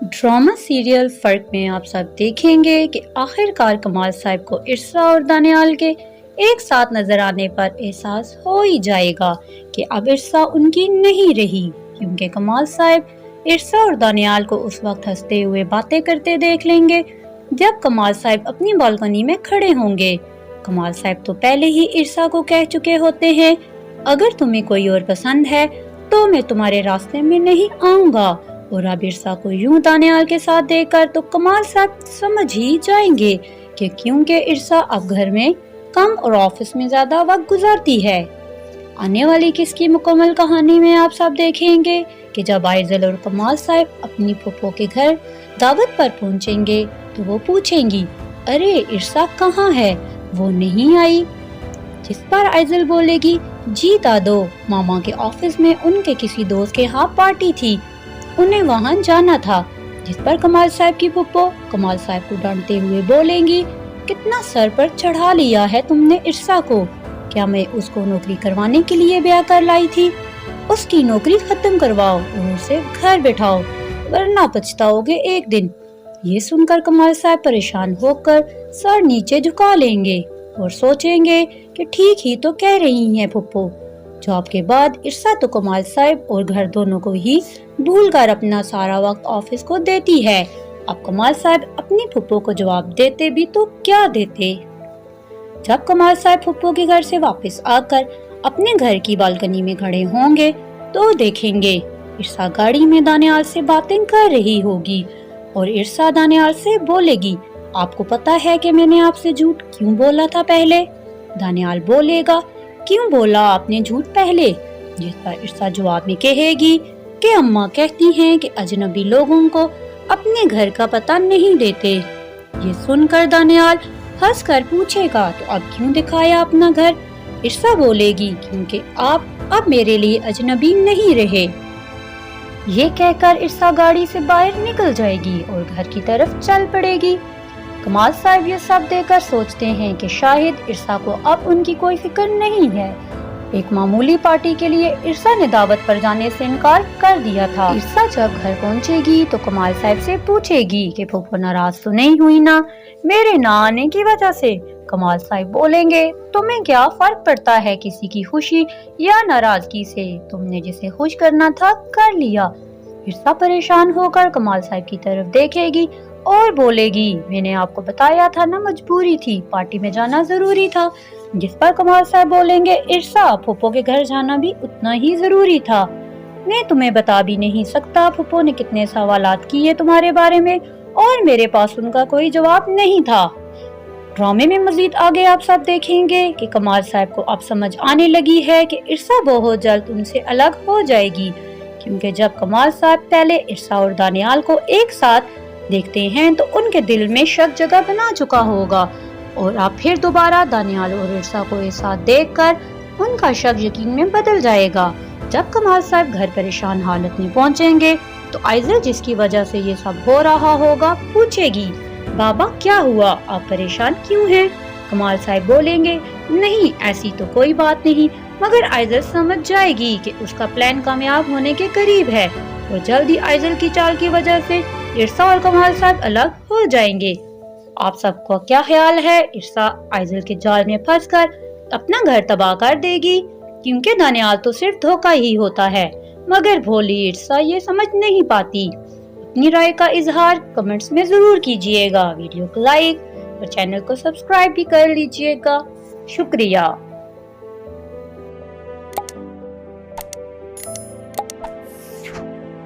Drama serial फर्क में आप सब देखेंगे कि आखिरकार कमाल साहब को इरसा और दानियाल के एक साथ नजर आने पर एहसास हो ही जाएगा कि अब इरसा उनकी नहीं रही, क्योंकि कमाल साहब इरसा और दानियाल को उस वक्त हंसते हुए बातें करते देख लेंगे जब कमाल साहब अपनी बालकनी में खड़े होंगे। कमाल साहब तो पहले ही इरसा को कह चुके होते हैं, अगर तुम्हें कोई और पसंद है तो मैं तुम्हारे रास्ते में नहीं आऊंगा। और अब इरसा को यूं दानियाल के साथ देखकर तो कमाल साहब समझ ही जाएंगे कि क्योंकि इरसा अब घर में कम और ऑफिस में ज्यादा वक्त गुजारती है। आने वाली किसकी मुकम्मल कहानी में आप सब देखेंगे कि जब आइजल और कमाल साहब अपनी फूफो के घर दावत पर पहुंचेंगे तो वो पूछेंगी, अरे इरसा कहाँ है, वो नहीं आई। जिस पर आइजल बोलेगी, जी दादो, मामा के ऑफिस में उनके किसी दोस्त के यहाँ पार्टी थी, उन्हें वहाँ जाना था। जिस पर कमाल साहब की फूफो कमाल साहब को डांटते हुए बोलेंगी, कितना सर पर चढ़ा लिया है तुमने इरसा को, क्या मैं उसको नौकरी करवाने के लिए ब्याह कर लाई थी? उसकी नौकरी खत्म करवाओ और उसे घर बिठाओ, वरना पछताओगे एक दिन। ये सुनकर कमाल साहब परेशान होकर सर नीचे झुका लेंगे और सोचेंगे कि ठीक ही तो कह रही हैं फूफो। जॉब के बाद इरसा तो कमाल साहब और घर दोनों को ही भूलकर अपना सारा वक्त ऑफिस को देती है। अब कमाल साहब अपनी फूफो को जवाब देते भी तो क्या देते। जब कमाल साहब फूफो के घर से वापस आकर अपने घर की बालकनी में खड़े होंगे तो देखेंगे इरसा गाड़ी में दानियाल से बातें कर रही होगी और इरसा दानियाल से बोलेगी, आपको पता है कि मैंने आपसे झूठ क्यों बोला था पहले? दानियाल बोलेगा, क्यों बोला आपने झूठ पहले? जिस पर इरसा जवाब में कहेगी कि अम्मा कहती हैं कि अजनबी लोगों को अपने घर का पता नहीं देते। ये सुनकर दानियाल हंस कर पूछेगा, तो अब क्यों दिखाया अपना घर? इरसा बोलेगी, क्योंकि आप अब मेरे लिए अजनबी नहीं रहे। ये कहकर इरसा गाड़ी से बाहर निकल जाएगी और घर की तरफ चल पड़ेगी। कमाल साहब ये सब देखकर सोचते हैं कि शायद इरसा को अब उनकी कोई फिक्र नहीं है। एक मामूली पार्टी के लिए इरसा ने दावत पर जाने से इनकार कर दिया था। इरसा जब घर पहुंचेगी तो कमाल साहब से पूछेगी कि फूफो नाराज तो नहीं हुई ना मेरे ना आने की वजह से? कमाल साहब बोलेंगे, तुम्हें क्या फर्क पड़ता है किसी की खुशी या नाराजगी से, तुमने जिसे खुश करना था कर लिया। इरसा परेशान होकर कमाल साहब की तरफ देखेगी और बोलेगी, मैंने आपको बताया था ना मजबूरी थी, पार्टी में जाना जरूरी था। जिस पर कमाल साहब बोलेंगे, इरसा फूफो के घर जाना भी उतना ही जरूरी था, मैं तुम्हें बता भी नहीं सकता फूफो ने कितने सवालात किए तुम्हारे बारे में और मेरे पास उनका कोई जवाब नहीं था। ड्रामे में मजीद आगे आप सब देखेंगे कि कमाल साहब को अब समझ आने लगी है कि इरसा बहुत जल्द उनसे अलग हो जाएगी, क्योंकि जब कमाल साहब पहले इरसा और दानियाल को एक साथ देखते हैं तो उनके दिल में शक जगह बना चुका होगा और अब फिर दोबारा दानियाल और इरसा को एक साथ देखकर उनका शक यकीन में बदल जाएगा। जब कमाल साहब घर परेशान हालत में पहुंचेंगे तो आइजल जिसकी वजह से ये सब हो रहा होगा पूछेगी, बाबा क्या हुआ, आप परेशान क्यों हैं? कमाल साहब बोलेंगे, नहीं ऐसी तो कोई बात नहीं, मगर आइजल समझ जाएगी कि उसका प्लान कामयाब होने के करीब है और जल्दी आइजल की चाल की वजह से इरसा और कमाल साहब अलग हो जाएंगे। आप सबको क्या ख्याल है, इरसा आइजल के जाल में फंसकर अपना घर तबाह कर देगी? क्योंकि दानियाल तो सिर्फ धोखा ही होता है, मगर भोली इरसा ये समझ नहीं पाती। अपनी राय का इजहार कमेंट्स में जरूर कीजिएगा, वीडियो को लाइक और चैनल को सब्सक्राइब भी कर लीजिएगा। शुक्रिया।